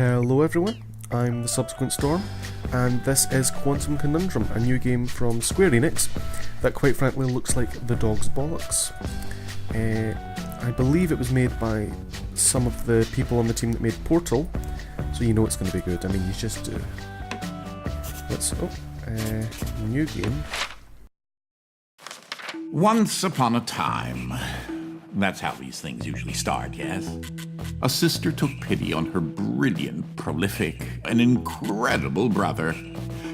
Hello everyone, I'm the Subsequent Storm, and this is Conundrum, a new game from Square Enix that quite frankly looks like the dog's bollocks. I believe it was made by some of the people on the team that made Portal, so you know it's going to be good. I mean, you just do. New game. Once upon a time. That's how these things usually start, yes? A sister took pity on her brilliant, prolific, and incredible brother.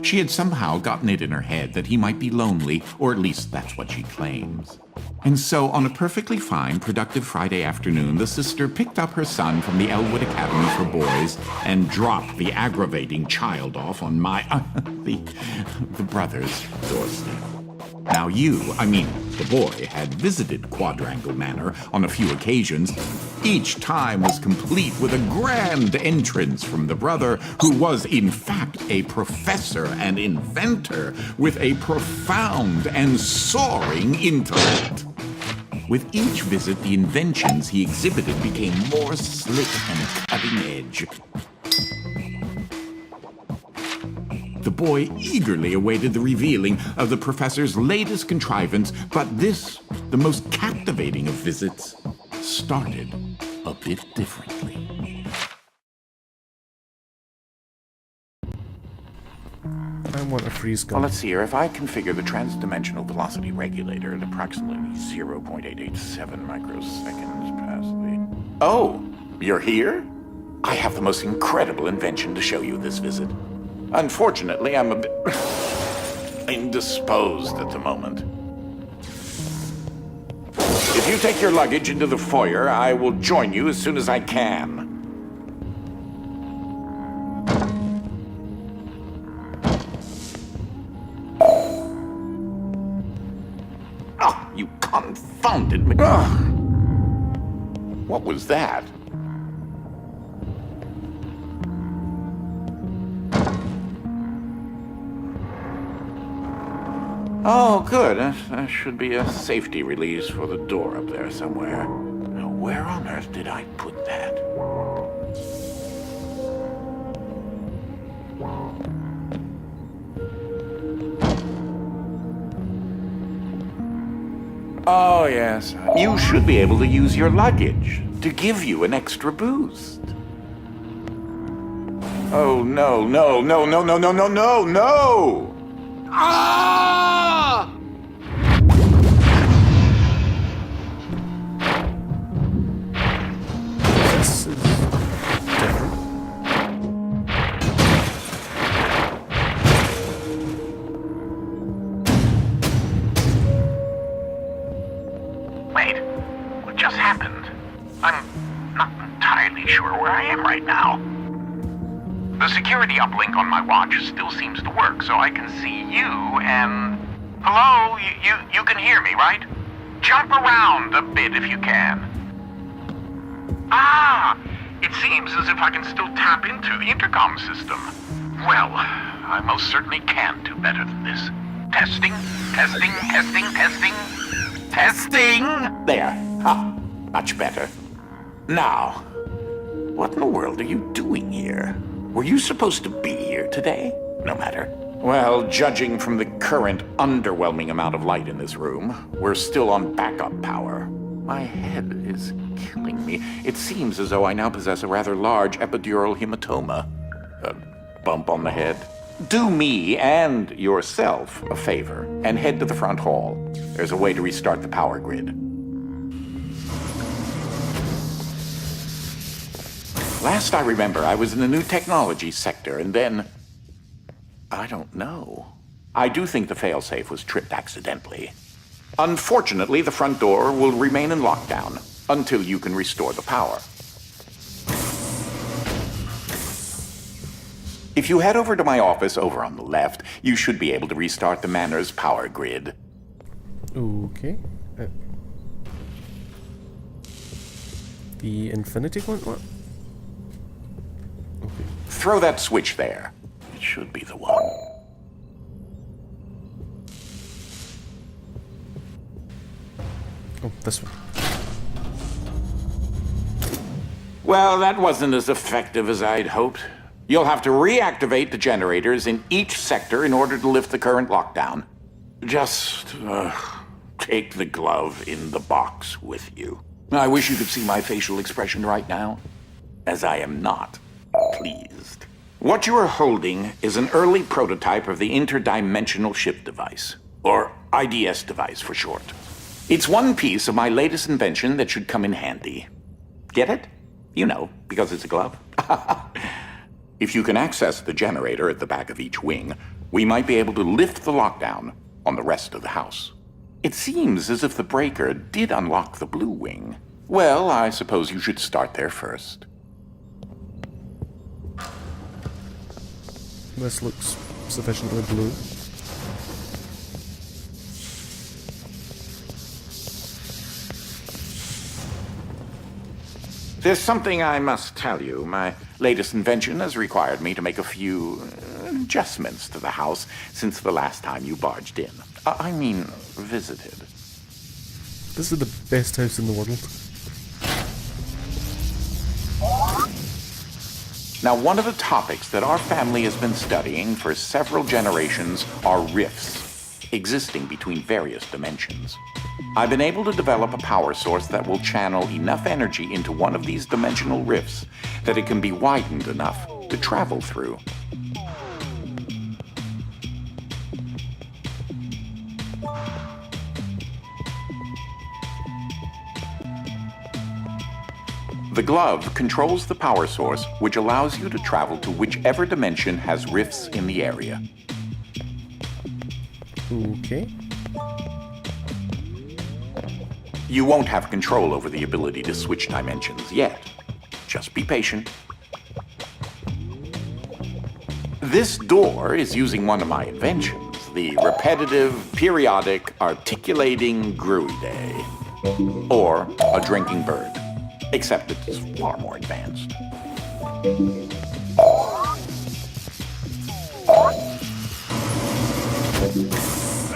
She had somehow gotten it in her head that he might be lonely, or at least that's what she claims. And so, on a perfectly fine, productive Friday afternoon, the sister picked up her son from the Elwood Academy for Boys and dropped the aggravating child off on the brother's doorstep. Now the boy had visited Quadrangle Manor on a few occasions. Each time was complete with a grand entrance from the brother, who was in fact a professor and inventor with a profound and soaring intellect. With each visit, the inventions he exhibited became more slick and cutting edge. The boy eagerly awaited the revealing of the professor's latest contrivance, but this, the most captivating of visits, started a bit differently. I want a freeze gun. Well, let's see here. If I configure the trans-dimensional velocity regulator at approximately 0.887 microseconds past the... Oh, you're here? I have the most incredible invention to show you this visit. Unfortunately, I'm a bit indisposed at the moment. If you take your luggage into the foyer, I will join you as soon as I can. Oh, you confounded me. What was that? Oh, good. That should be a safety release for the door up there somewhere. Now, where on earth did I put that? Oh, yes. You should be able to use your luggage to give you an extra boost. Oh, no, no, no, no, no, no, no, no, no! Ah! This is different. Wait, what just happened? I'm not entirely sure where I am right now. The security uplink on my watch still seems to work, so I can see you and... Hello? You can hear me, right? Jump around a bit if you can. Ah! It seems as if I can still tap into the intercom system. Well, I most certainly can do better than this. Testing, testing, testing, testing, testing! There. Ha! Much better. Now, what in the world are you doing here? Were you supposed to be here today? No matter. Well, judging from the current underwhelming amount of light in this room, we're still on backup power. My head is killing me. It seems as though I now possess a rather large epidural hematoma. A bump on the head. Do me and yourself a favor and head to the front hall. There's a way to restart the power grid. Last I remember, I was in the new technology sector, and then... I don't know. I do think the failsafe was tripped accidentally. Unfortunately, the front door will remain in lockdown until you can restore the power. If you head over to my office over on the left, you should be able to restart the manor's power grid. Okay. The infinity one? What? Okay. Throw that switch there. It should be the one. Oh, this one. Well, that wasn't as effective as I'd hoped. You'll have to reactivate the generators in each sector in order to lift the current lockdown. Just, take the glove in the box with you. I wish you could see my facial expression right now, as I am not pleased. What you are holding is an early prototype of the interdimensional shift device, or IDS device for short. It's one piece of my latest invention that should come in handy. Get it? You know, because it's a glove. If you can access the generator at the back of each wing, we might be able to lift the lockdown on the rest of the house. It seems as if the breaker did unlock the blue wing. Well, I suppose you should start there first. This looks sufficiently blue. There's something I must tell you. My latest invention has required me to make a few adjustments to the house since the last time you barged in. I mean, visited. This is the best house in the world. Now, one of the topics that our family has been studying for several generations are rifts existing between various dimensions. I've been able to develop a power source that will channel enough energy into one of these dimensional rifts that it can be widened enough to travel through. The glove controls the power source, which allows you to travel to whichever dimension has rifts in the area. Okay. You won't have control over the ability to switch dimensions yet. Just be patient. This door is using one of my inventions, the repetitive, periodic, articulating gruidae, or a drinking bird. Except it's far more advanced.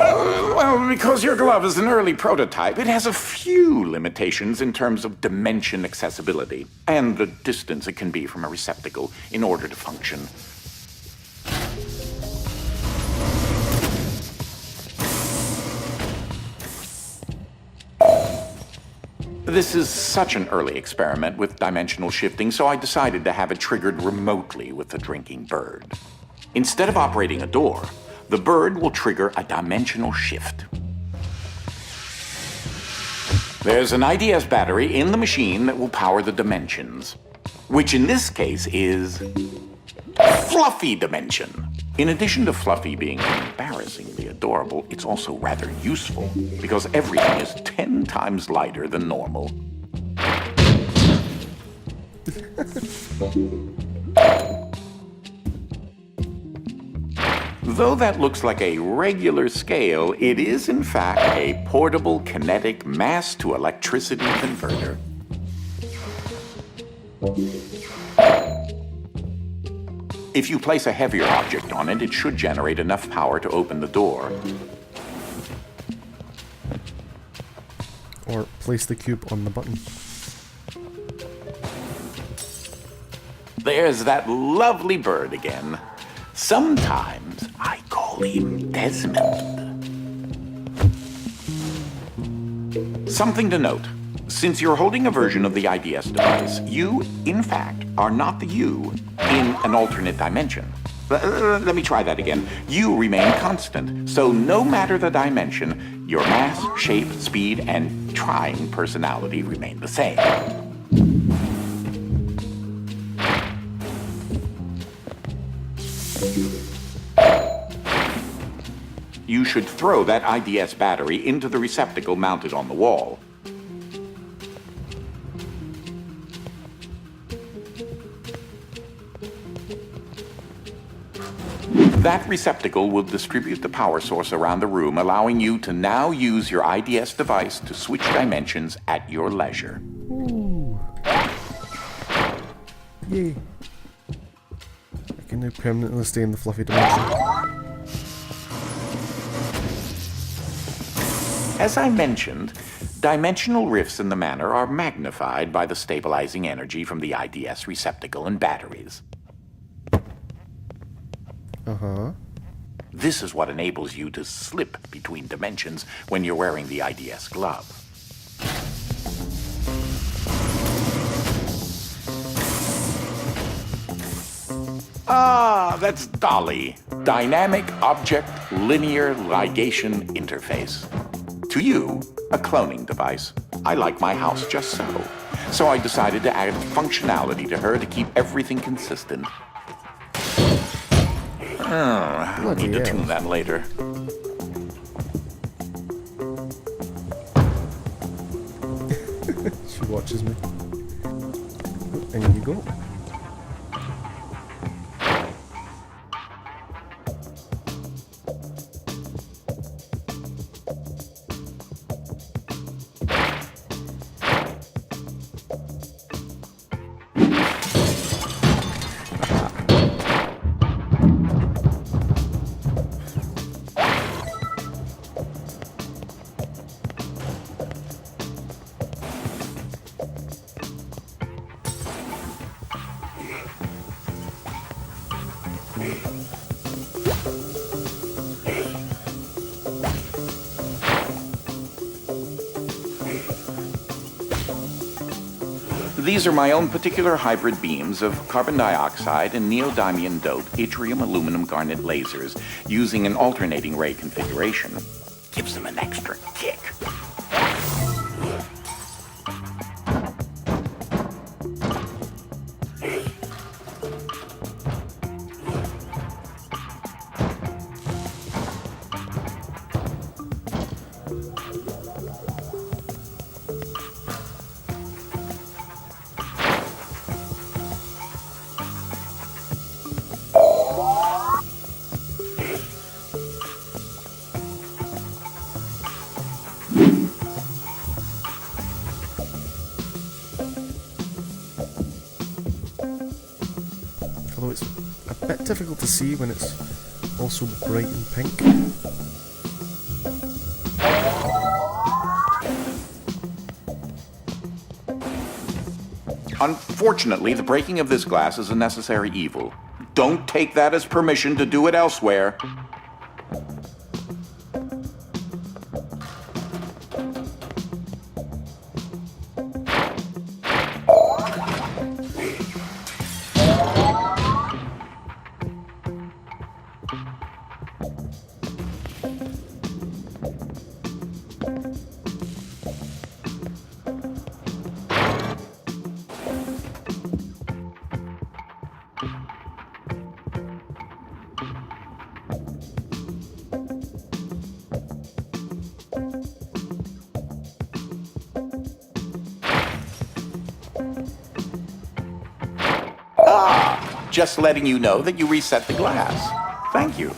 Well, because your glove is an early prototype, it has a few limitations in terms of dimension accessibility and the distance it can be from a receptacle in order to function. This is such an early experiment with dimensional shifting, so I decided to have it triggered remotely with the drinking bird. Instead of operating a door, the bird will trigger a dimensional shift. There's an IDS battery in the machine that will power the dimensions, which in this case is Fluffy Dimension. In addition to Fluffy being embarrassingly adorable, it's also rather useful because everything is 10 times lighter than normal. Though that looks like a regular scale, it is in fact a portable kinetic mass to electricity converter. If you place a heavier object on it, it should generate enough power to open the door. Or place the cube on the button. There's that lovely bird again. Sometimes I call him Desmond. Something to note. Since you're holding a version of the IDS device, you, in fact, are not the you in an alternate dimension. Let me try that again. You remain constant, so no matter the dimension, your mass, shape, speed, and trying personality remain the same. You should throw that IDS battery into the receptacle mounted on the wall. That receptacle will distribute the power source around the room, allowing you to now use your IDS device to switch dimensions at your leisure. Ooh. Yay. I can now permanently stay in the fluffy dimension. As I mentioned, Dimensional rifts in the manor are magnified by the stabilizing energy from the IDS receptacle and batteries. Uh-huh. This is what enables you to slip between dimensions when you're wearing the IDS glove. Ah, that's Dolly. Dynamic Object Linear Ligation Interface. To you, a cloning device. I like my house just so. So I decided to add functionality to her to keep everything consistent. I'll need to tune that later. She watches me. In you go. These are my own particular hybrid beams of carbon dioxide and neodymium doped yttrium aluminum garnet lasers using an alternating ray configuration. Gives them an extra kick. Although it's a bit difficult to see when it's also bright and pink. Unfortunately, the breaking of this glass is a necessary evil. Don't take that as permission to do it elsewhere. Just letting you know that you reset the glass. Thank you.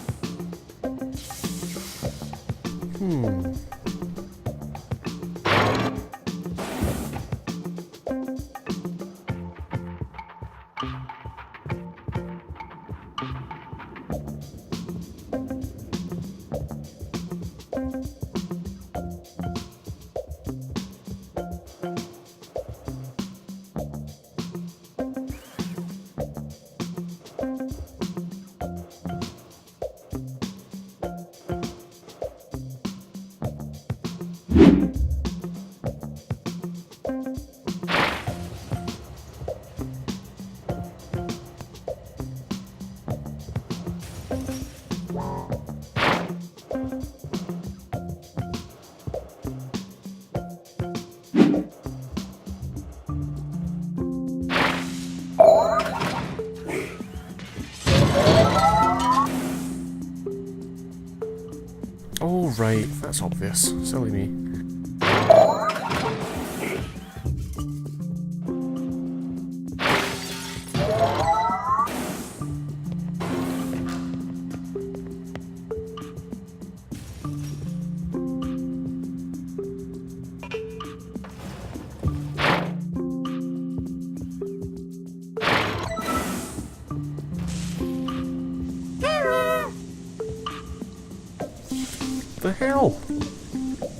Oh, right, that's obvious. Silly me. The hell?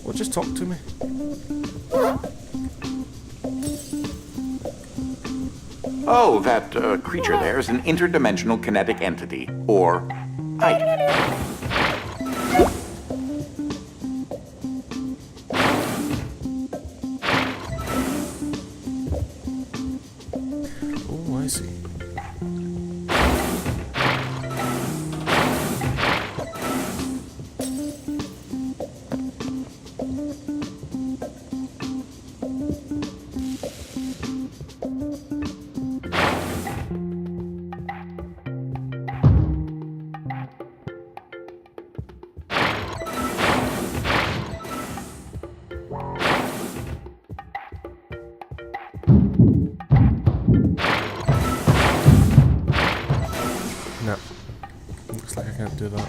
Well, just talk to me. Oh, that creature there is an interdimensional kinetic entity, or item. Oh, I see. No. Looks like I can't do that.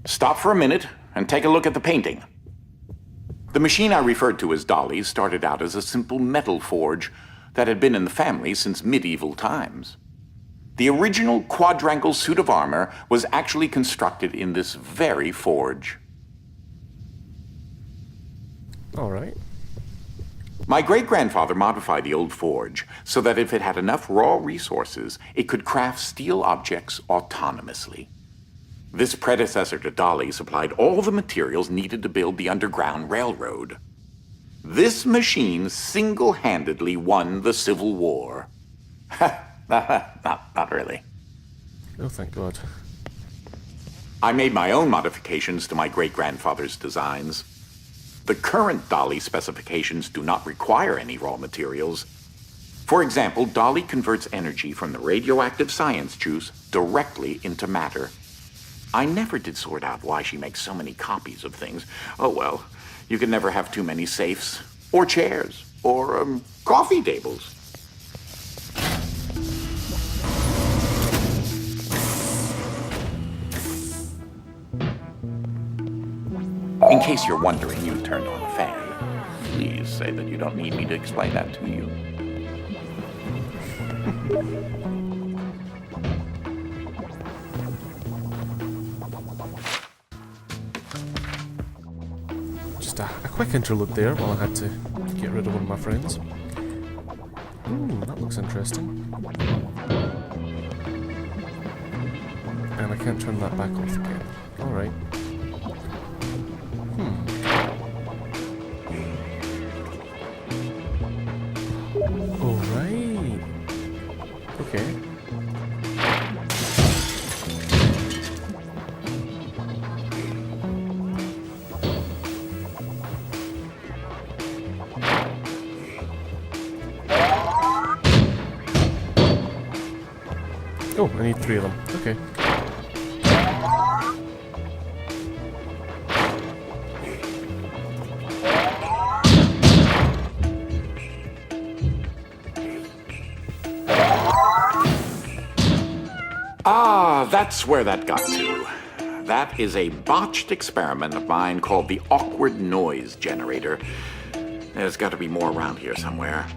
Stop for a minute and take a look at the painting. The machine I referred to as Dolly started out as a simple metal forge that had been in the family since medieval times. The original quadrangle suit of armor was actually constructed in this very forge. Alright. My great-grandfather modified the old forge so that if it had enough raw resources, it could craft steel objects autonomously. This predecessor to Dolly supplied all the materials needed to build the Underground Railroad. This machine single-handedly won the Civil War. Not really. Oh, thank God. I made my own modifications to my great-grandfather's designs. The current Dolly specifications do not require any raw materials. For example, Dolly converts energy from the radioactive science juice directly into matter. I never did sort out why she makes so many copies of things. Oh well, you can never have too many safes, or chairs, or coffee tables. In case you're wondering, you turned on a fan. Please say that you don't need me to explain that to you. Just a quick interlude there while I had to get rid of one of my friends. Ooh, that looks interesting. And I can't turn that back off again. Alright. Alright. Okay. Oh, I need 3 of them. Okay. Ah, that's where that got to. That is a botched experiment of mine called the awkward noise generator. There's got to be more around here somewhere.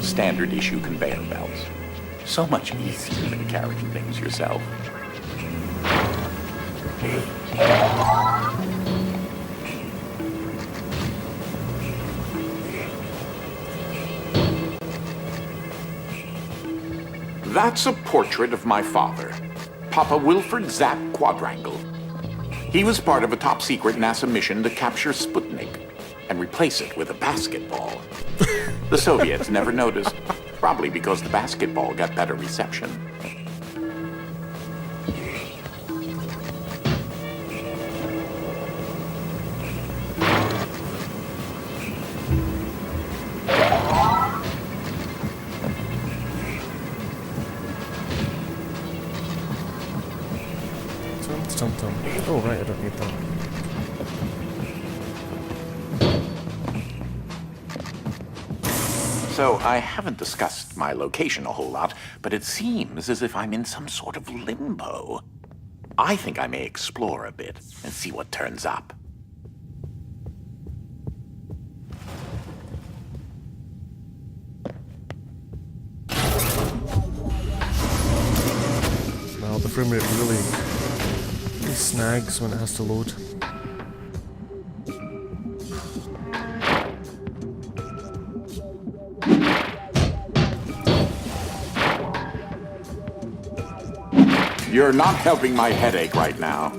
Standard issue conveyor belts. So much easier than carrying things yourself. That's a portrait of my father, Papa Wilfred Zapp Quadrangle. He was part of a top-secret NASA mission to capture Sputnik and replace it with a basketball. The Soviets never noticed, probably because the basketball got better reception. Oh right, I don't need that. So, I haven't discussed my location a whole lot, but it seems as if I'm in some sort of limbo. I think I may explore a bit and see what turns up. Well, the frame rate really snags when it has to load. You're not helping my headache right now.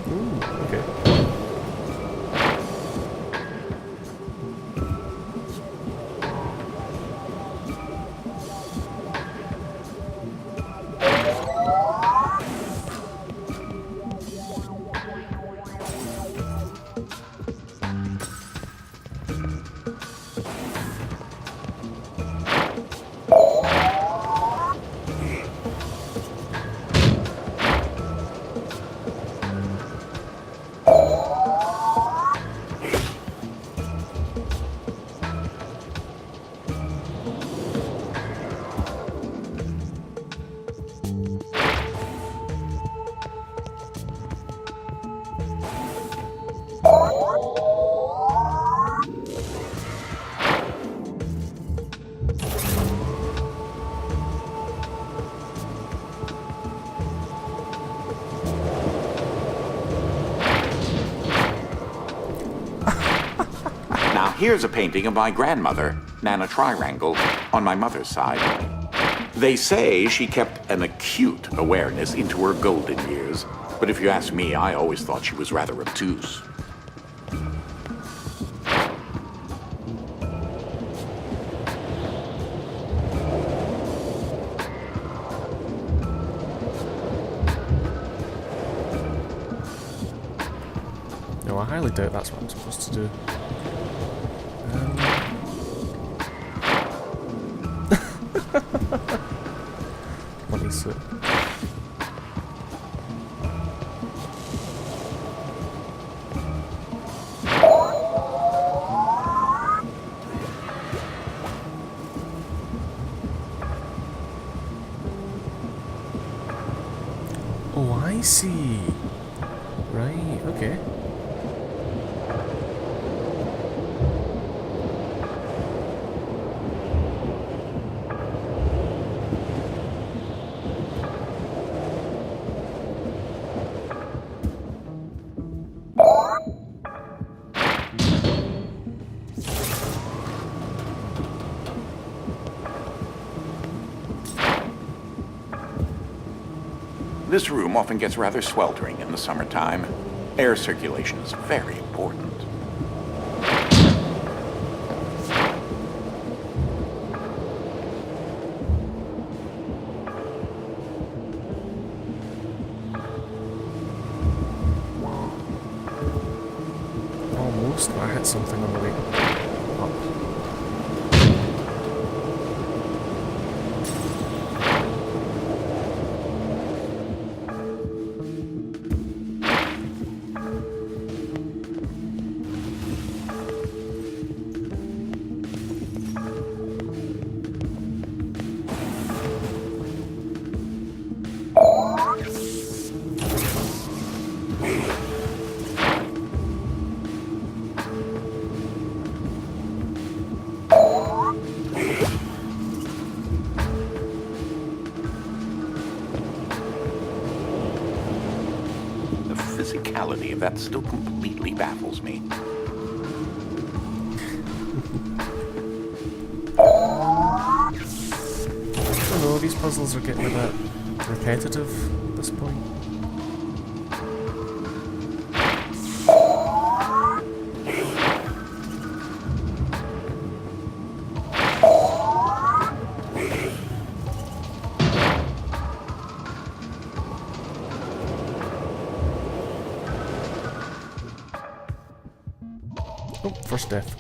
Ooh, okay. Now here's a painting of my grandmother, Nana Trirangle, on my mother's side. They say she kept an acute awareness into her golden years, but if you ask me, I always thought she was rather obtuse. No, I highly doubt that's what I'm supposed to do. Funny suit. Oh, I see. Right, okay. This room often gets rather sweltering in the summertime. Air circulation is very important. Almost, I hit something on the way up. The physicality of that still completely baffles me. I don't know, these puzzles are getting a bit repetitive at this point. Oh, first death.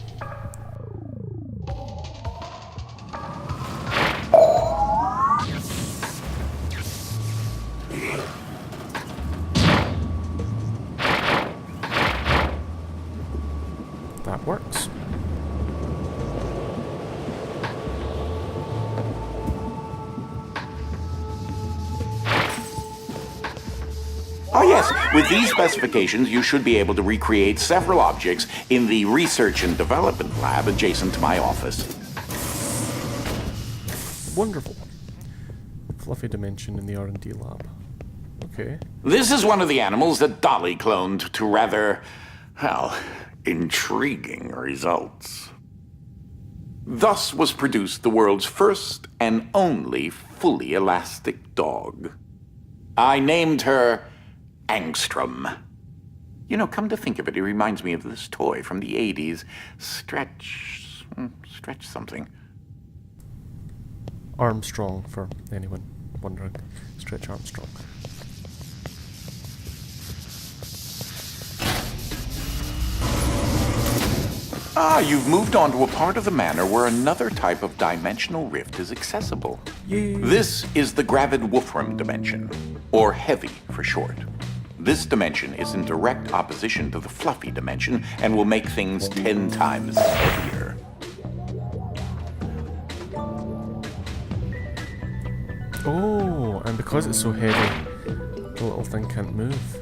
Oh, yes. With these specifications, you should be able to recreate several objects in the research and development lab adjacent to my office. Wonderful. Fluffy dimension in the R&D lab. Okay. This is one of the animals that Dolly cloned to rather, well, intriguing results. Thus was produced the world's first and only fully elastic dog. I named her Angstrom. You know, come to think of it, it reminds me of this toy from the 80s. Stretch something. Armstrong, for anyone wondering. Stretch Armstrong. Ah, you've moved on to a part of the manor where another type of dimensional rift is accessible. Yay. This is the Gravid Wolfram dimension, or Heavy for short. This dimension is in direct opposition to the Fluffy dimension and will make things 10 times heavier. Oh, and because it's so heavy, the little thing can't move.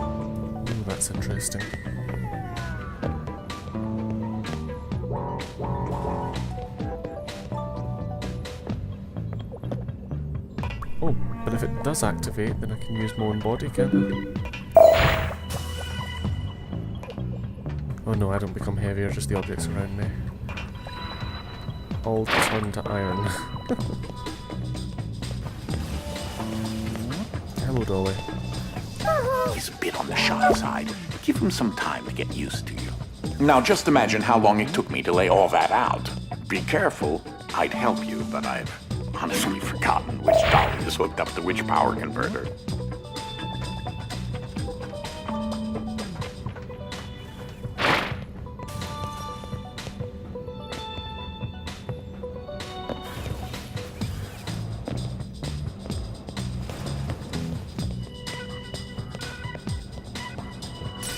Ooh, that's interesting. Oh, but if it does activate, then I can use my own body, can't I? Oh no, I don't become heavier, just the objects around me. All turn to iron. Hello, Dolly. He's a bit on the shy side. Give him some time to get used to you. Now just imagine how long it took me to lay all that out. Be careful, I'd help you, but I've honestly forgotten which dolly is hooked up to which power converter.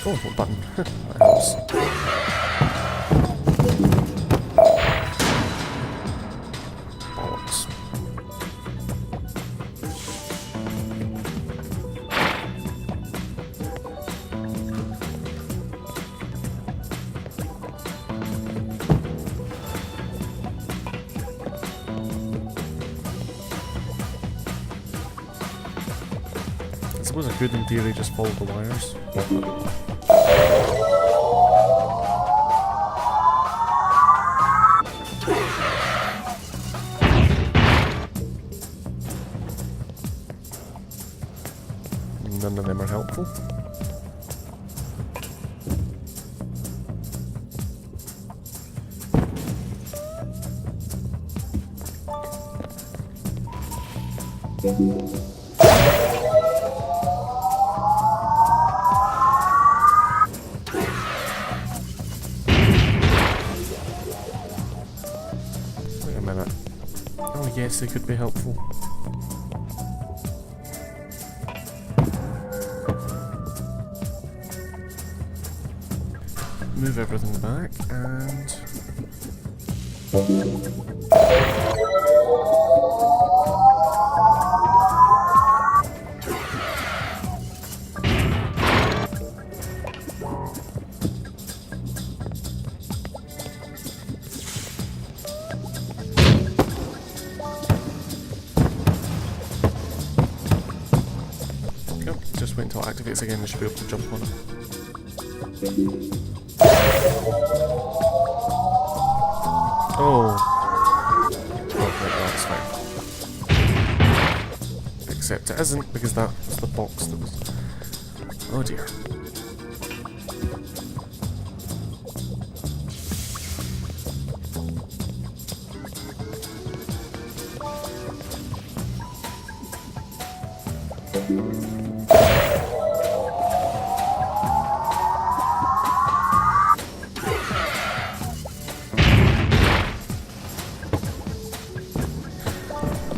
Oh, what button? That helps. Bollocks. I suppose I could, in theory, just follow the wires. None of them are helpful. Wait a minute. Oh yes, they could be helpful. Move everything back and... Yep, just wait until it activates again, I should be able to jump on it. Oh. Okay, that's fine. Except it isn't, because that was the box that was... Oh dear.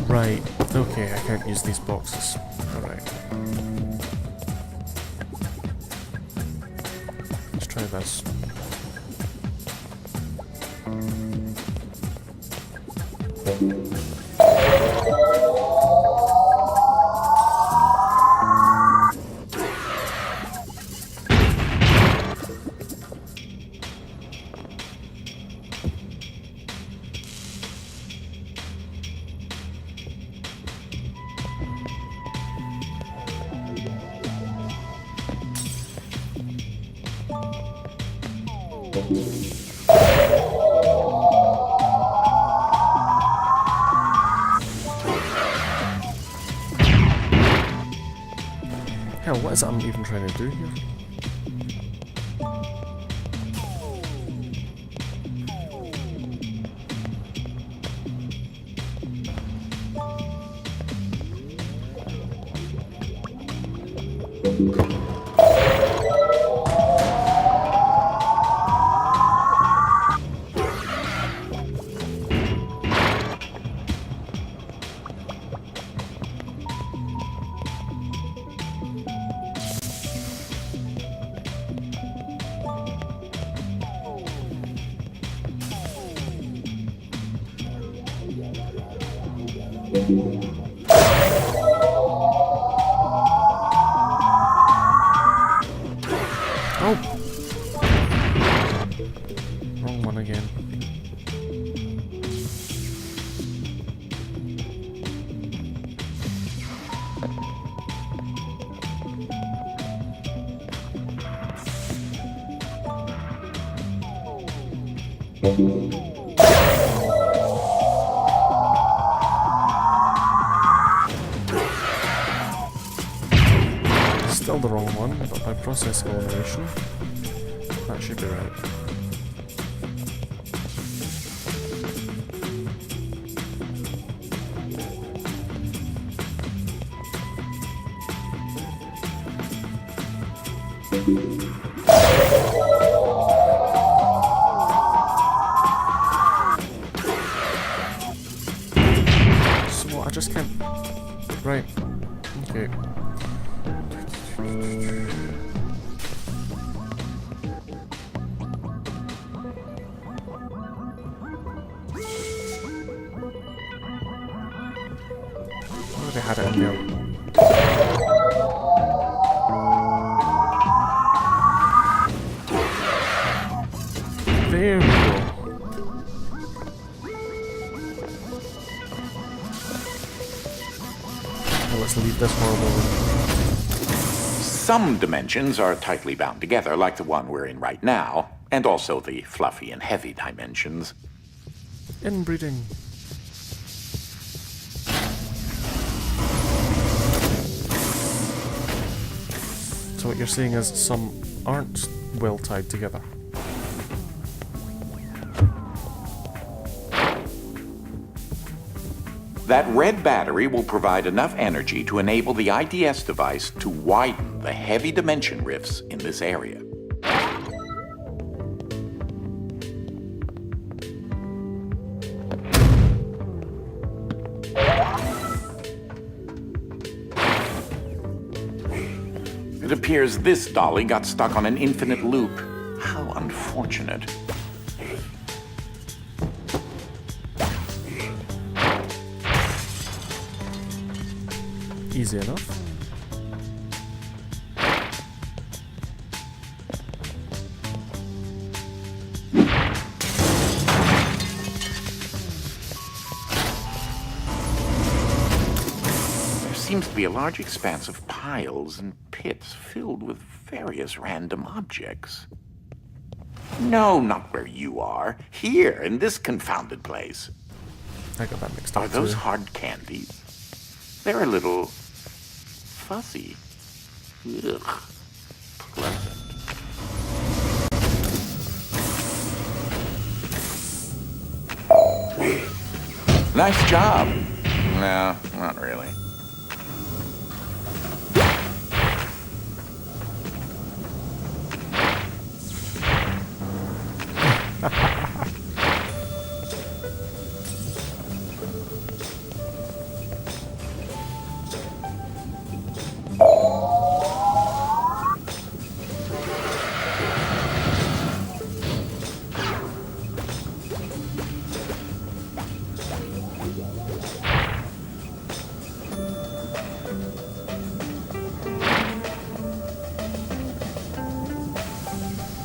Right, okay, I can't use these boxes. Alright. Let's try this. Hell, what is it I'm even trying to do here? Oh! Wrong one again. Still the wrong one, but by process elimination, that should be right. So what, I just can't... Right. Okay. Already had it in there. There we go. Now let's leave this horrible room. Some dimensions are tightly bound together, like the one we're in right now, and also the fluffy and heavy dimensions. Inbreeding. So what you're saying is some aren't well tied together. That red battery will provide enough energy to enable the IDS device to widen the heavy dimension rifts in this area. It appears this dolly got stuck on an infinite loop. How unfortunate. Easy enough. There seems to be a large expanse of piles and pits filled with various random objects. No, not where you are. Here, in this confounded place. I got that mixed up. Are those too. hard candies? They're a little fuzzy. Ugh. Pleasant. Nice job. No, not really.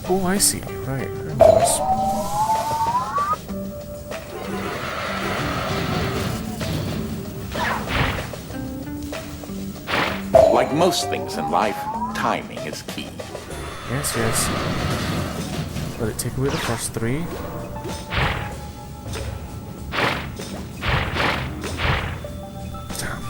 Oh, I see. Right. I know this. Like most things in life, timing is key. Yes, yes. Let it take away the first 3. Damn.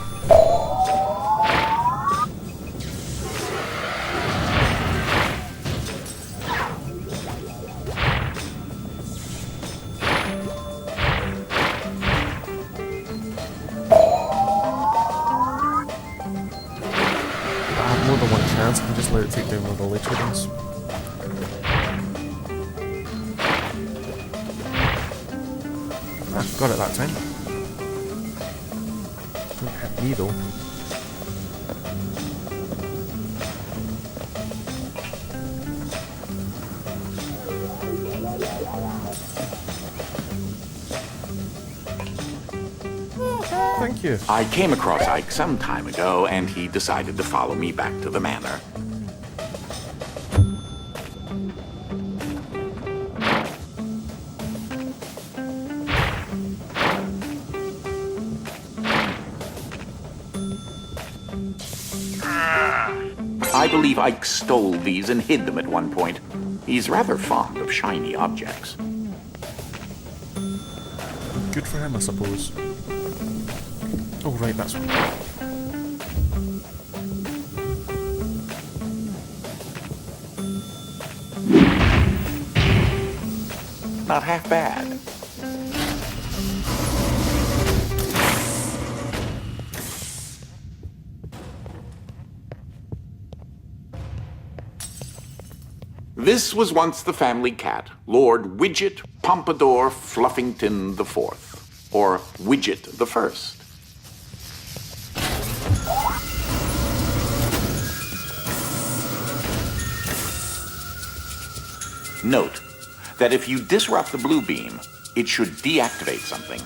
I have more than one chance, I can just let it take down one of the later ones. Got it that time. Don't hit me though. Thank you. I came across Ike some time ago, and he decided to follow me back to the manor. I believe Ike stole these and hid them at one point. He's rather fond of shiny objects. Good for him, I suppose. Oh, right, that's one. Not half bad. This was once the family cat, Lord Widget Pompadour Fluffington IV, or Widget the First. Note that if you disrupt the blue beam, it should deactivate something.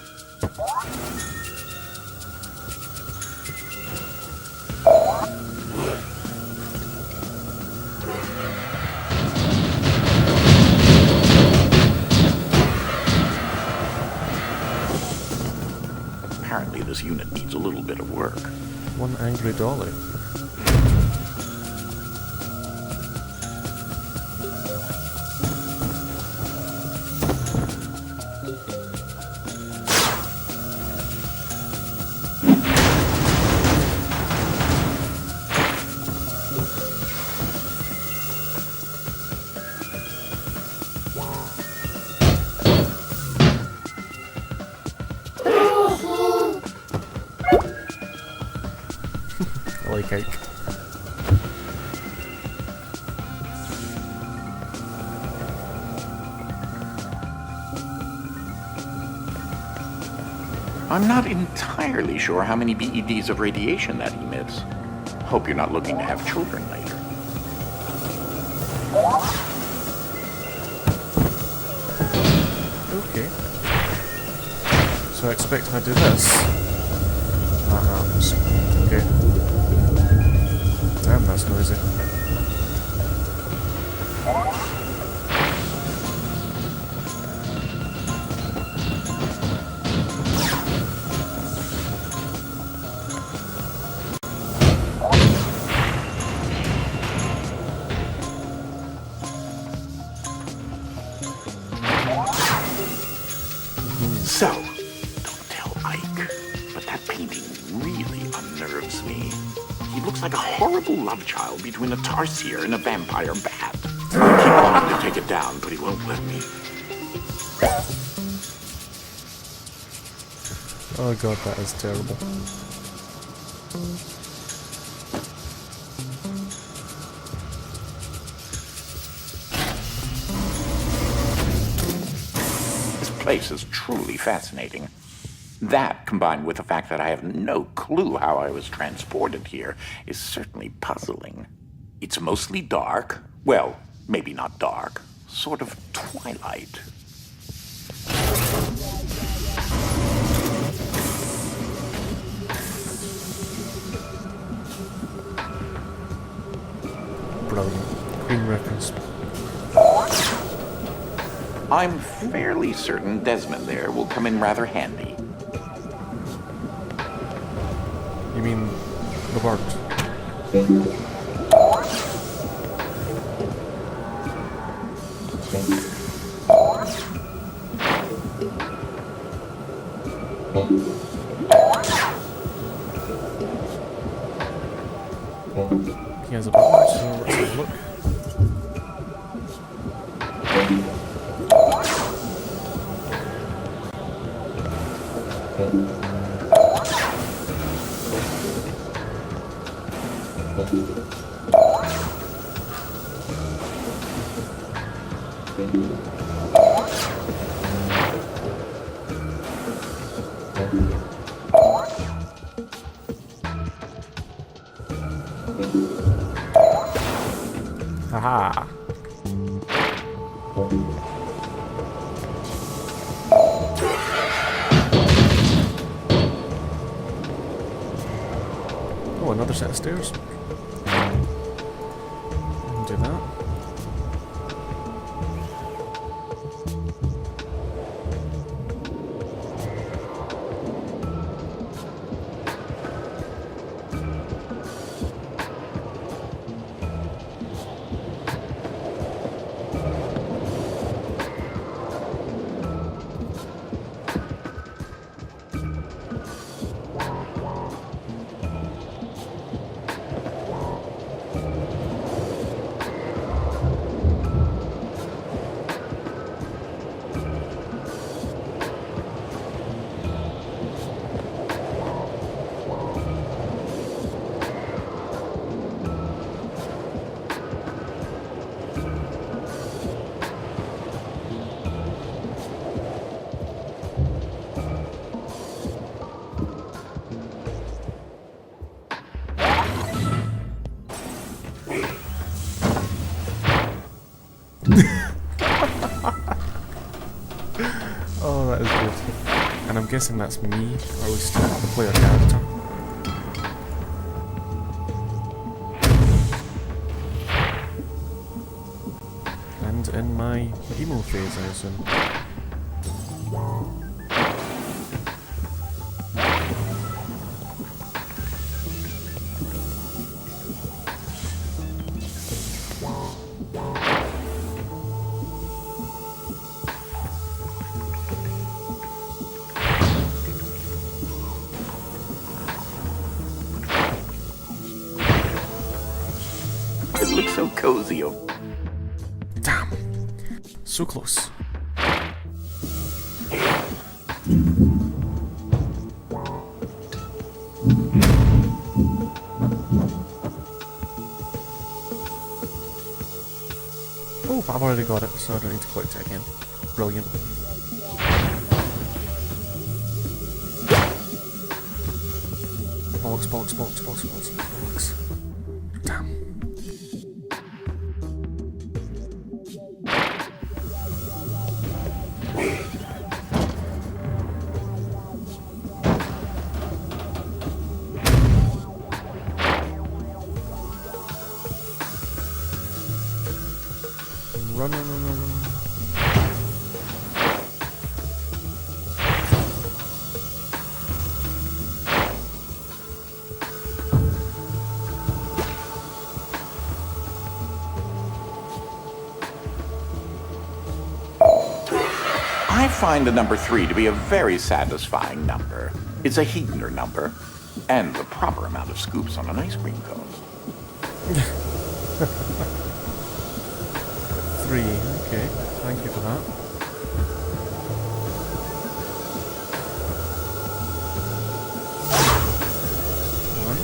Apparently this unit needs a little bit of work. One angry dolly. I like Ike. I'm not entirely sure how many BEDs of radiation that emits. Hope you're not looking to have children later. Okay. So I expect when I do this, that happens. Okay. Damn, that's noisy. So, don't tell Ike, but that painting really unnerves me. He looks like a horrible love child between a tarsier and a vampire bat. I keep wanting to take it down, but he won't let me. Oh god, that is terrible. This place is truly fascinating. That, combined with the fact that I have no clue how I was transported here, is certainly puzzling. It's mostly dark. Well, maybe not dark. Sort of twilight. Brilliant. Queen reference. I'm fairly certain Desmond there will come in rather handy. You mean the bird? He has a button, so let's have a look. Haha. Oh, another set of stairs. Do that. Oh, that is good. And I'm guessing that's me, or at least the player character. And in my emo phase, I assume. It looks so cozy. Oh, Damn. So close. Oh, I've already got it, so I don't need to collect it again. Brilliant. Bollocks, bollocks, bollocks, bollocks, bollocks, bollocks. Damn. Run, run, run, run. I find the number 3 to be a very satisfying number. It's a Heidner number, and the proper amount of scoops on an ice cream cone. 3, okay. Thank you for that. One.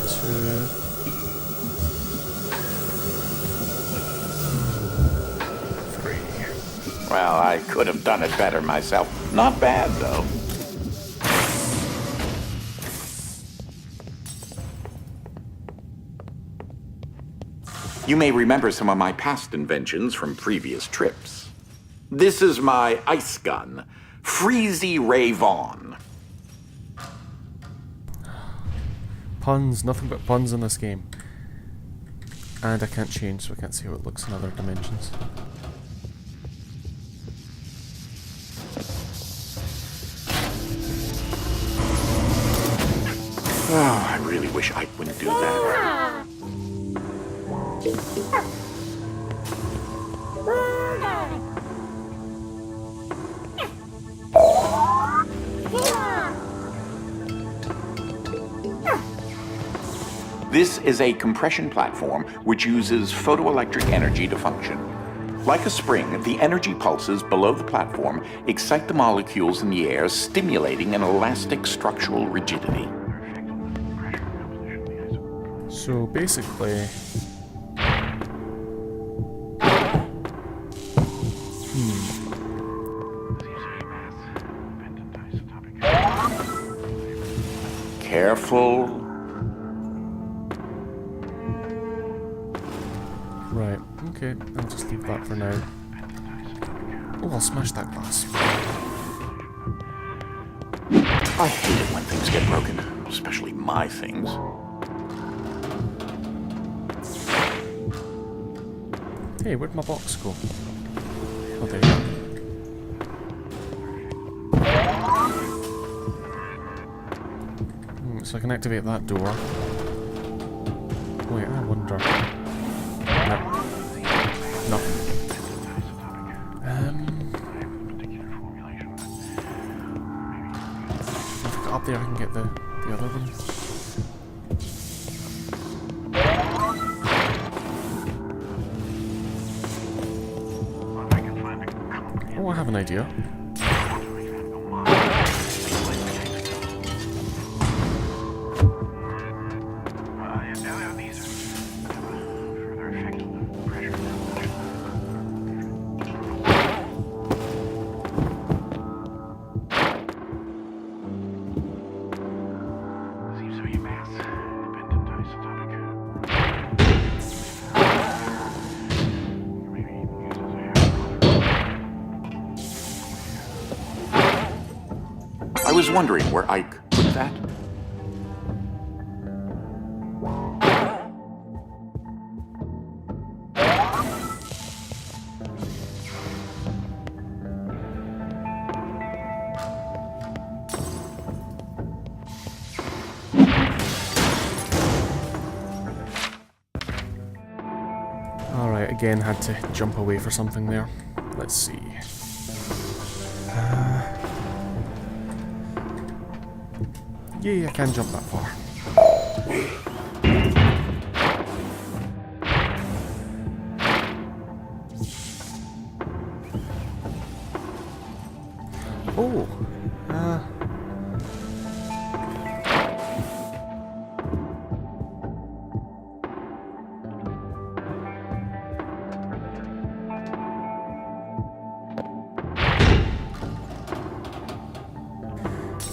2. 3. Well, I could have done it better myself. Not bad, though. You may remember some of my past inventions from previous trips. This is my ice gun, Freezy Ray Vaughn. Puns, nothing but puns in this game. And I can't change, so I can't see how it looks in other dimensions. Oh, I really wish I wouldn't do that. This is a compression platform which uses photoelectric energy to function. Like a spring, the energy pulses below the platform excite the molecules in the air, stimulating an elastic structural rigidity. So basically... Careful. Right, okay, I'll just leave that for now. Oh, I'll smash that glass. I hate it when things get broken, especially my things. Hey, where'd my box go? Oh, there you go. So I can activate that door. Wait, I wonder... No. No. If I get up there, I can get the other one. Oh, I have an idea. I was wondering where Ike put that. Alright, again, had to jump away for something there. Let's see. Yeah, I can jump that far. Oh!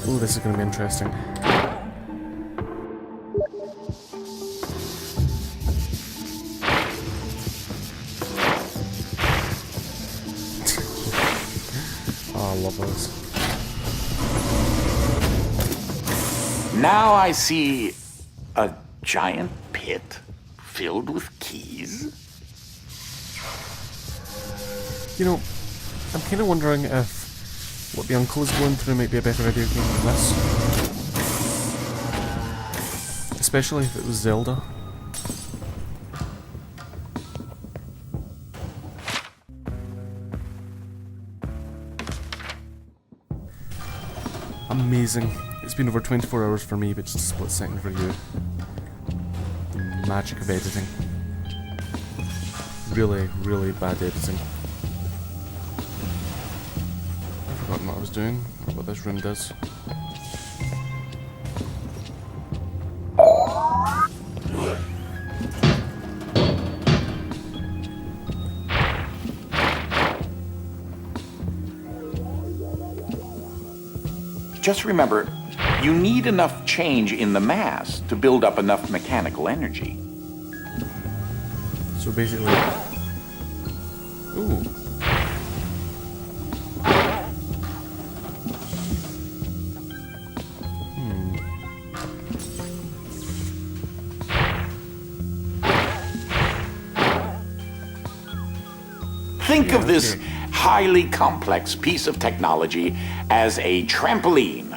Oh, this is going to be interesting. Oh, I love those. Now I see a giant pit filled with keys. You know, I'm kind of wondering if what the uncle is going through might be a better video game than this. Especially if it was Zelda. Amazing. It's been over 24 hours for me, but just a split second for you. The magic of editing. Really, really bad editing. I've forgotten what I was doing, or what this room does. Just remember, you need enough change in the mass to build up enough mechanical energy. So basically... Ooh. Think of this highly complex piece of technology as a trampoline.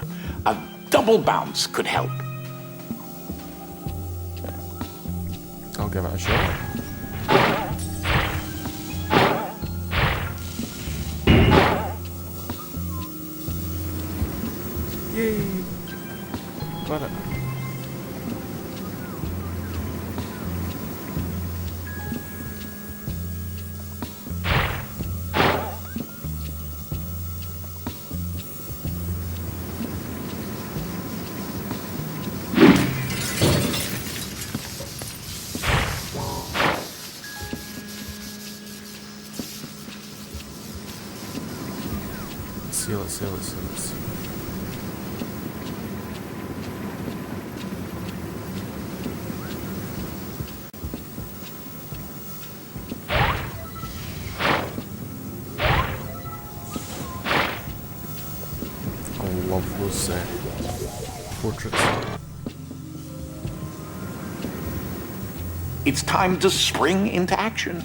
A double bounce could help. I'll give it a shot. Yay! Got it. see. I love those portraits. It's time to spring into action.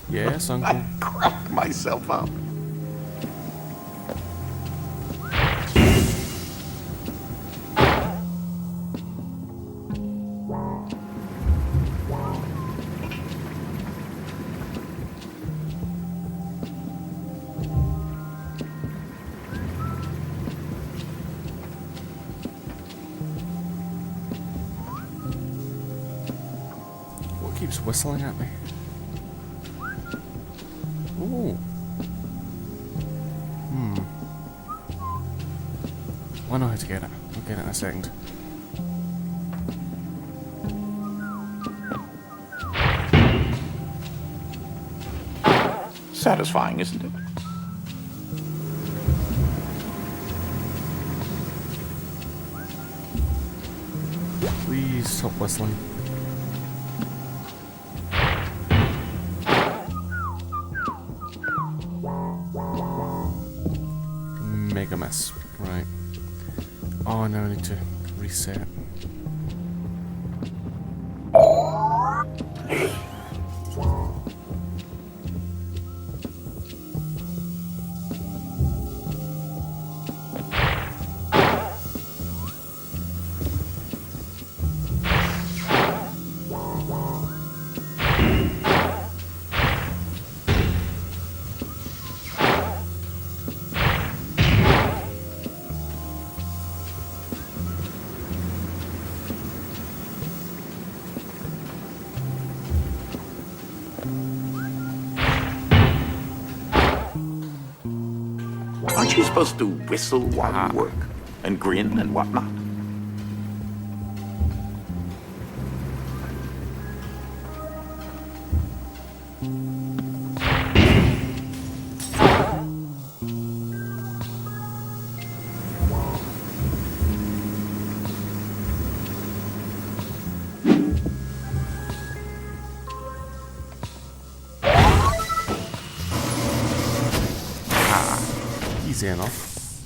Yes, Uncle. I cracked myself up. What keeps whistling at me? Ooh. I know how to get it. I'll get it in a second. Satisfying, isn't it? Please stop whistling. Mega miss. Right. Oh, now I need to reset. Aren't you supposed to whistle while you work? And grin and whatnot? Easy enough.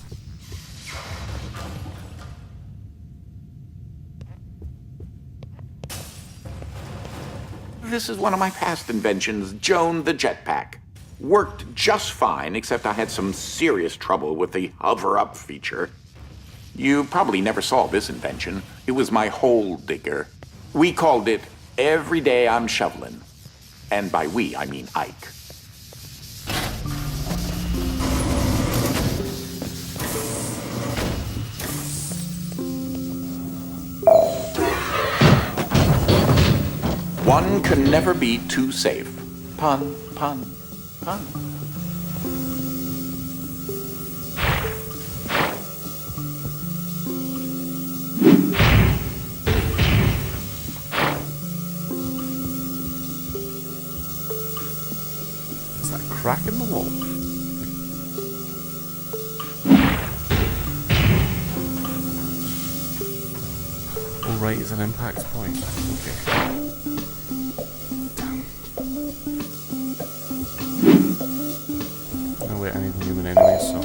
This is one of my past inventions, Joan the Jetpack. Worked just fine, except I had some serious trouble with the hover-up feature. You probably never saw this invention. It was my hole digger. We called it Every Day I'm Shoveling. And by we, I mean Ike. One can never be too safe. Pun, pun, pun. Is that a crack in the wall? Oh, right, it's an impact point. Okay. Oh wait, I need Newman anyway, so...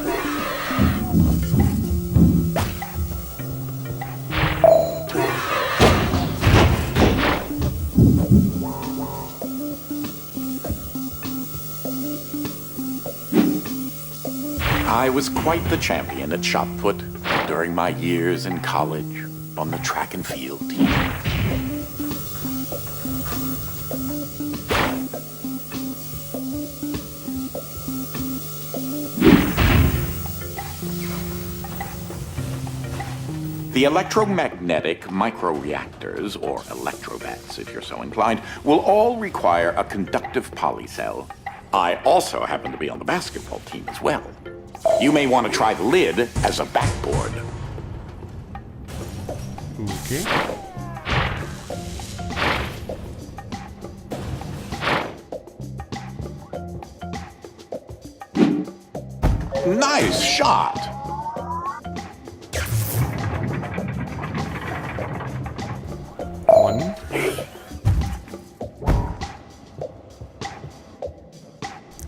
I was quite the champion at shot put during my years in college on the track and field team. The electromagnetic microreactors, or electrovats if you're so inclined, will all require a conductive polycell. I also happen to be on the basketball team as well. You may want to try the lid as a backboard. Okay. Nice shot. One.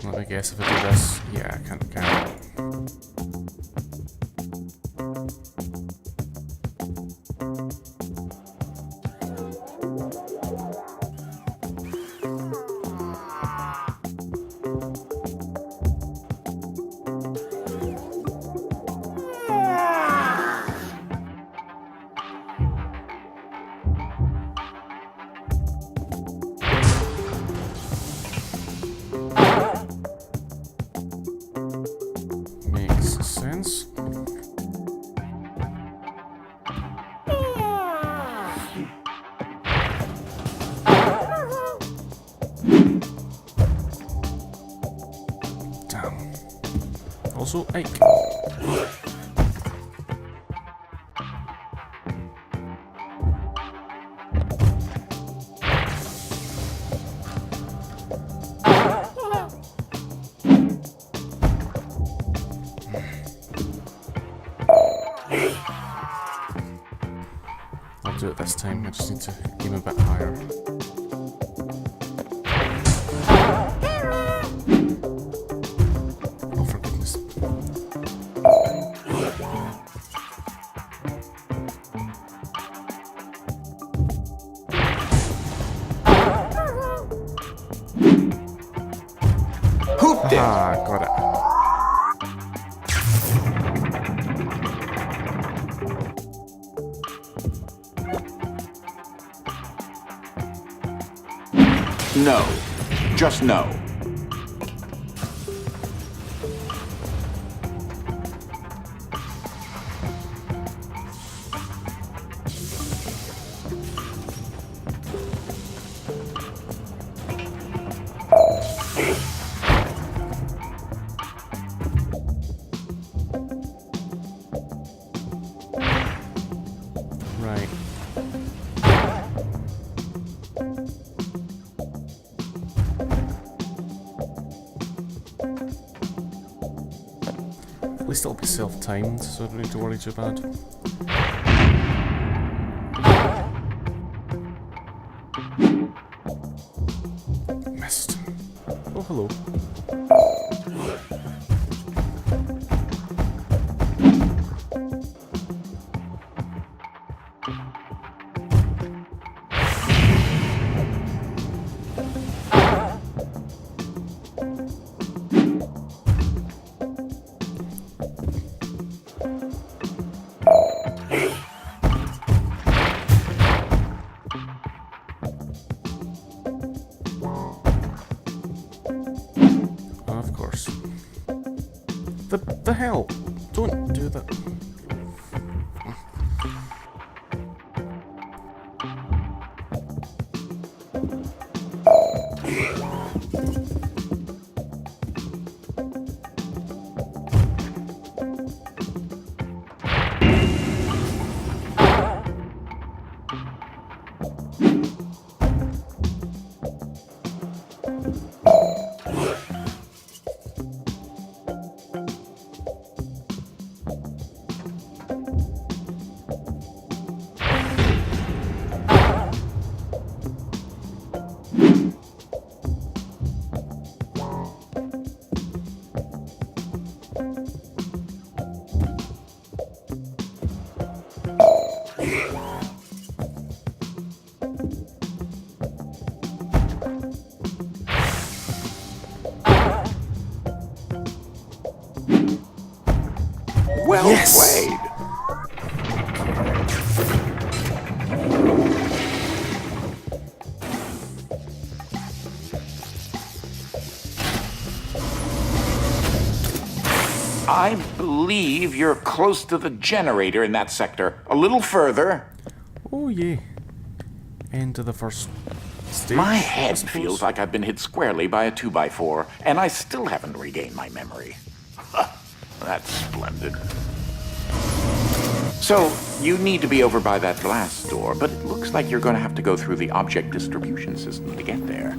Let me guess if I do this. Yeah, I can't. Makes sense. Damn. Also, Ike. I'll do it this time, I just need to aim a bit higher. Oh, for goodness. Hooped it. Ah, got it. No. Just no. Right. At least it'll be self-timed, so I don't need to worry too bad. Missed. Oh, hello. Of course. The hell? Don't do that. Well Yes! played. I believe you're close to the generator in that sector. A little further. Oh, yeah. End of the first stage. My I head suppose. feels like I've been hit squarely by a 2x4, and I still haven't regained my memory. That's splendid. So, you need to be over by that glass door, but it looks like you're going to have to go through the object distribution system to get there.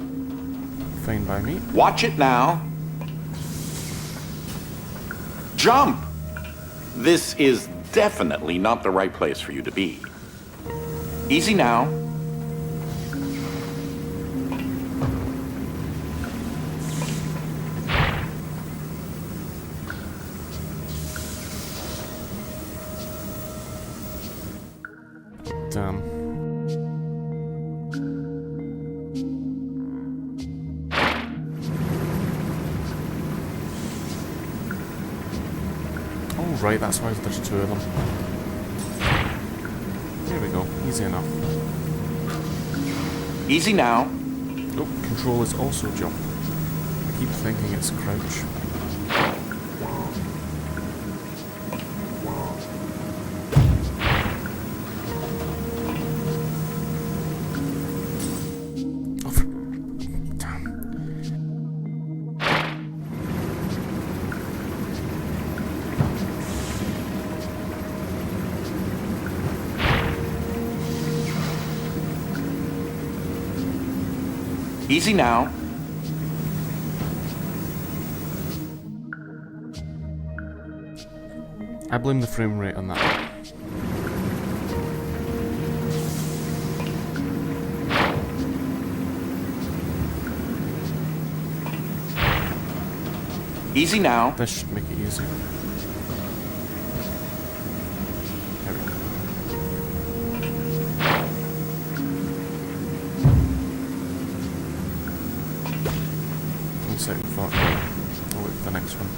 Fine by me. Watch it now. Jump! This is definitely not the right place for you to be. Easy now. Damn. Oh, right, that's why there's two of them. There we go, easy enough. Easy now. Oh, control is also jump. I keep thinking it's crouch. Oh, damn. Easy now. I blame the frame rate on that. Easy now. This should make it easier. There we go. One second thought. I'll wait for the next one.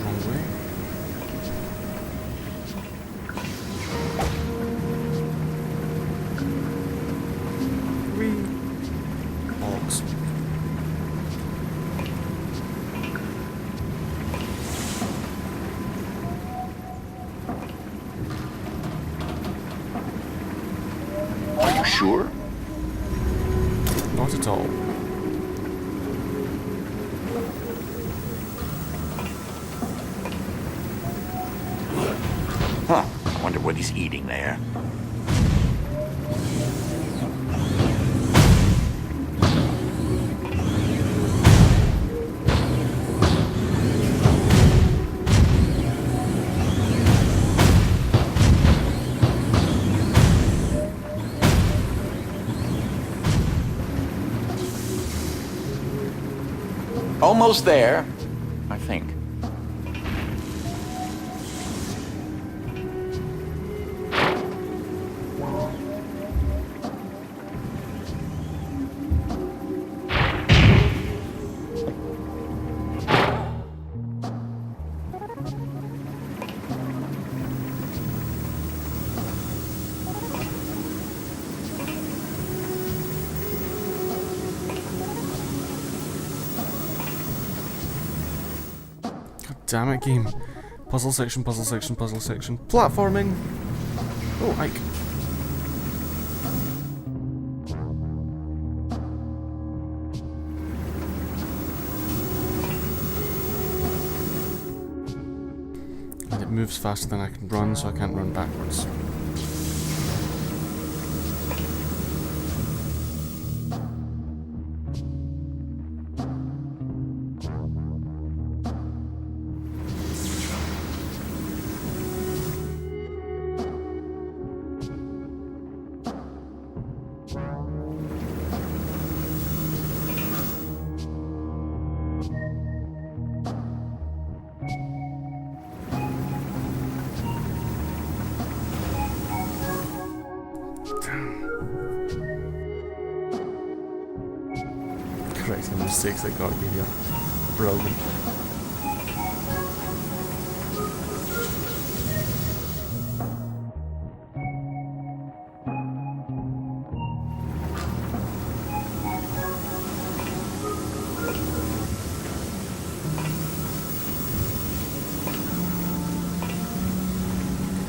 Wrong way. Whee! Bollocks. Are you sure? Not at all. Huh. I wonder what he's eating there. Almost there, I think. God damn it, game. Puzzle section, puzzle section, puzzle section. Platforming! Oh, Ike. And it moves faster than I can run, so I can't run backwards. Correcting the mistakes that got me here. Brilliant.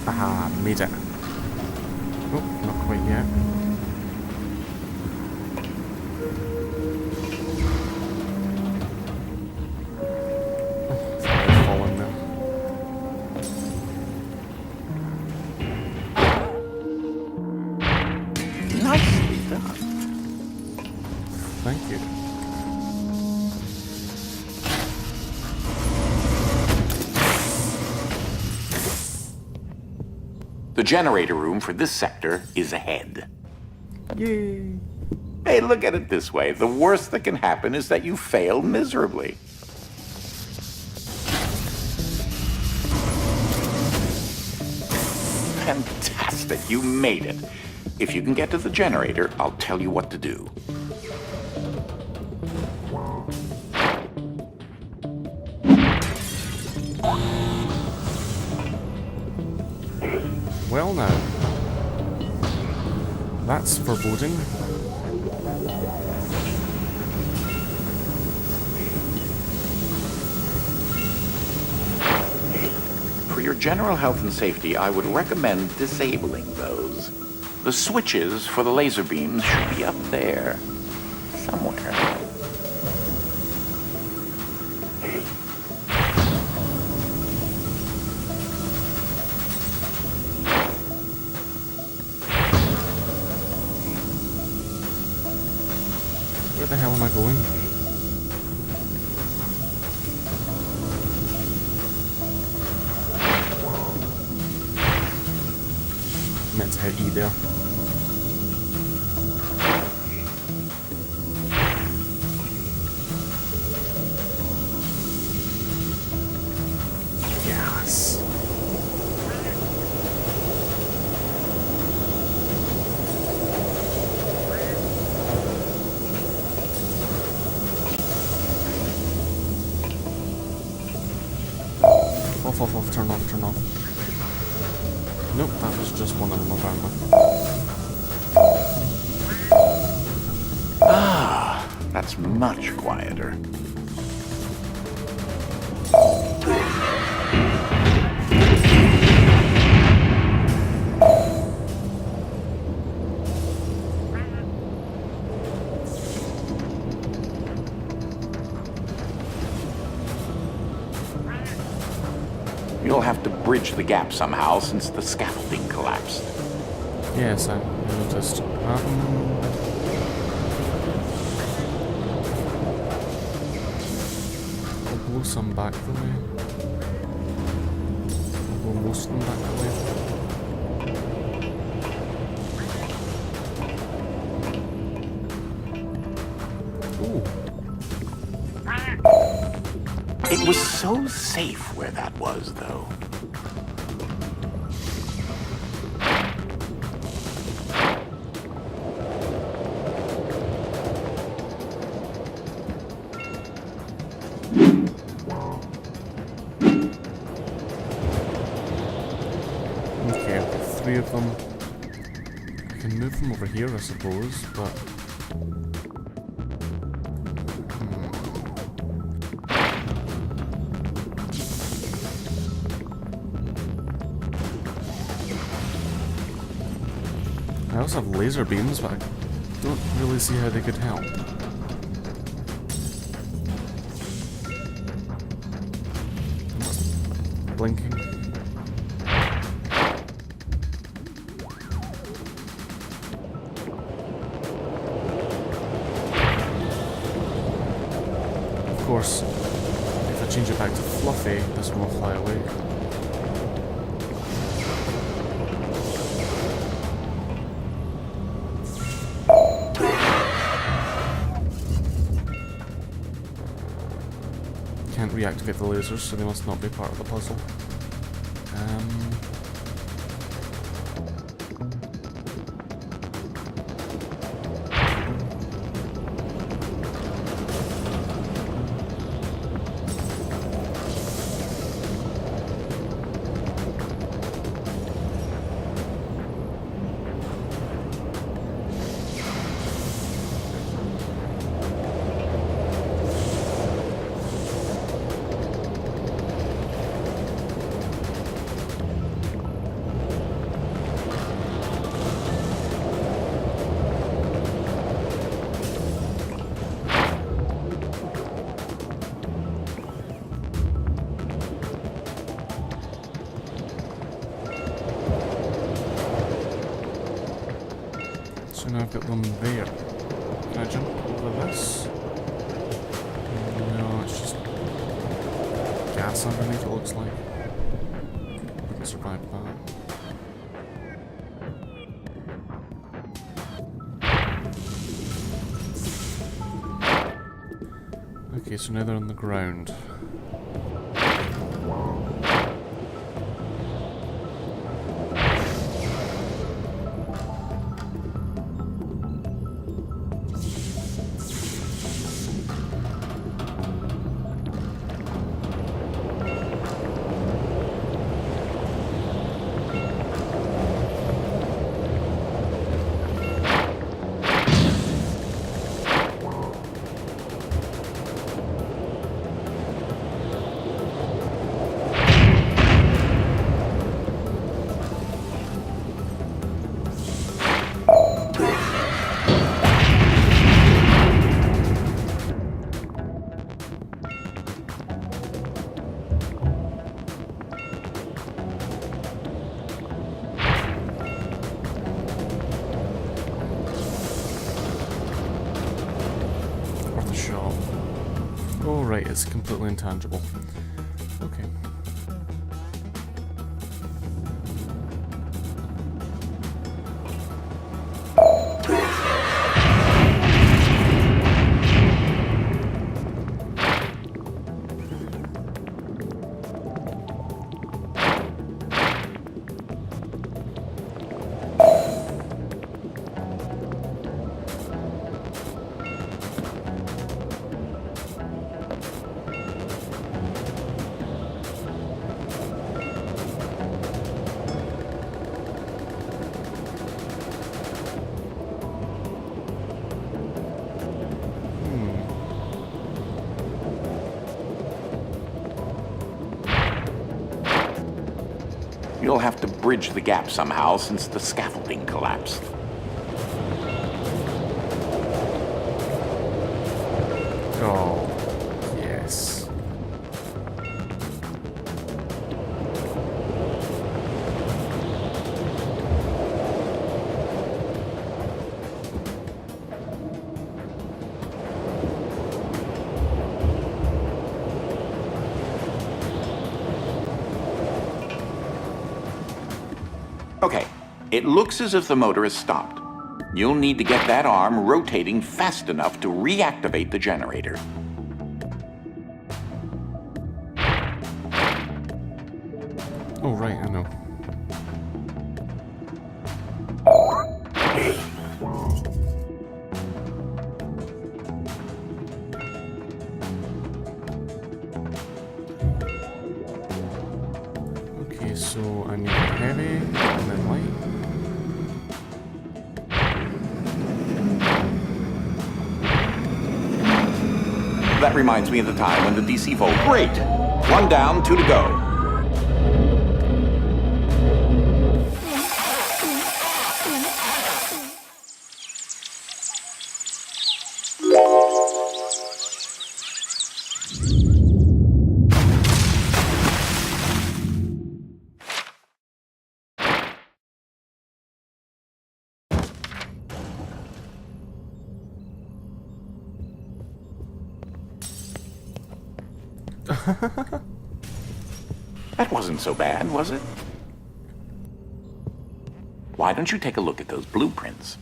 Aha, made it. Oh, not quite yet. Oh, falling there. Thank you. The generator room for this sector is ahead. Yay! Hey, look at it this way. The worst that can happen is that you fail miserably. Fantastic, you made it. If you can get to the generator, I'll tell you what to do. Well now. That's foreboding. For your general health and safety, I would recommend disabling those. The switches for the laser beams should be up there. Somewhere. Where the hell am I going? Meant to hit E there. Yes. Off, turn off. Nope, that was just one of them apparently. Ah, that's much quieter. You'll have to bridge the gap somehow since the scaffolding collapsed. Yes, I noticed. I'll blow some back the way. I'll blow most of them back the way. Ooh. It was so safe where that was, though. Okay, 3 of them. I can move them over here, I suppose, but... I also have laser beams, but I don't really see how they could help. What's blinking? Of course, if I change it back to fluffy, this one will fly away. Can't reactivate the lasers, so they must not be part of the puzzle. So now I've got them there. Can Can I jump over this? No, it's just gas underneath, it looks like. Couldn't survive that. Okay, so now they're on the ground. Worth a shot. Oh right, it's completely intangible. Okay. You'll have to bridge the gap somehow since the scaffolding collapsed. Oh, yes. Okay, it looks as if the motor has stopped. You'll need to get that arm rotating fast enough to reactivate the generator. Oh right, I know. Okay, so I need heavy and then light. That reminds me of the time when the DC volt. Great! 1 down, 2 to go. That wasn't so bad, was it? Why don't you take a look at those blueprints?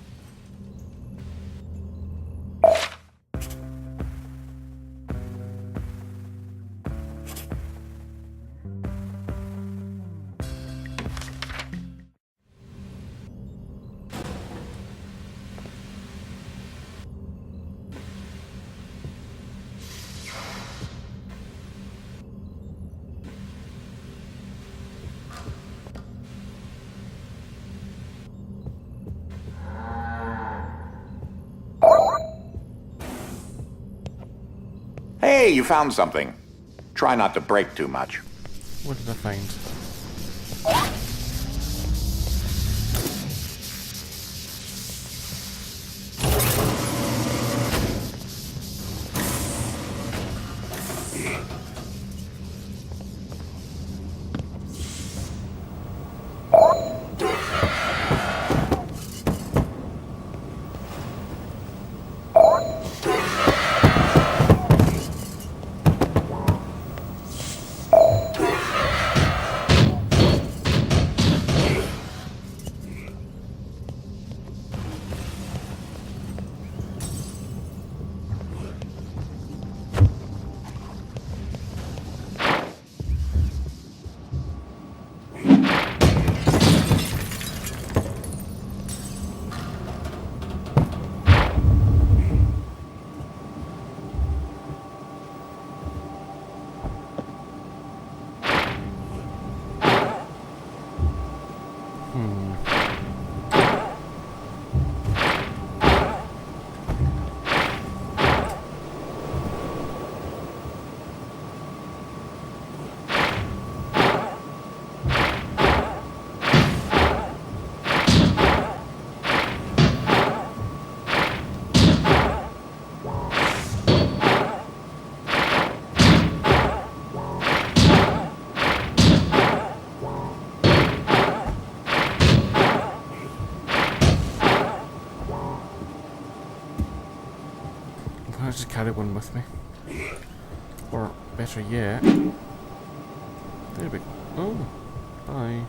Hey, you found something. Try not to break too much. What did I find? I'll just carry one with me. Or, better yet... There we go. Oh, bye.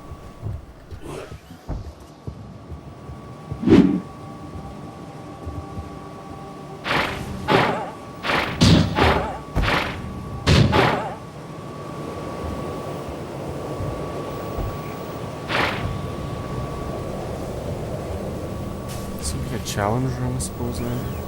So we get a challenge room, I suppose, now.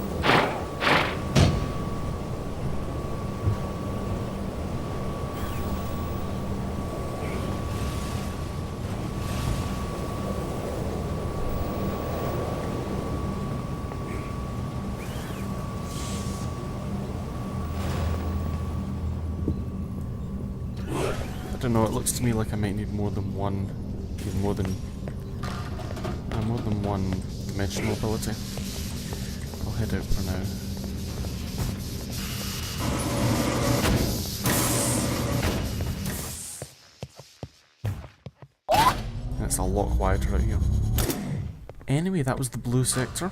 I don't know, it looks to me like I might need more than one, more than one dimensional ability. I'll head out for now. It's a lot quieter out here. Anyway, that was the blue sector,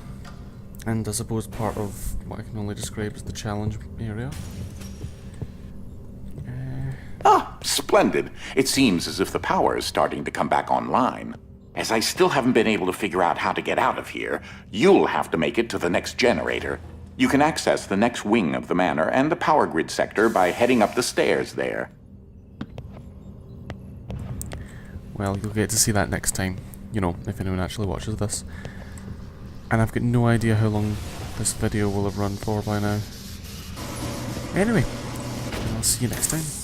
and I suppose part of what I can only describe as the challenge area. Ah, splendid. It seems as if the power is starting to come back online. As I still haven't been able to figure out how to get out of here, you'll have to make it to the next generator. You can access the next wing of the manor and the power grid sector by heading up the stairs there. Well, you'll get to see that next time, you know, if anyone actually watches this. And I've got no idea how long this video will have run for by now. Anyway, I'll see you next time.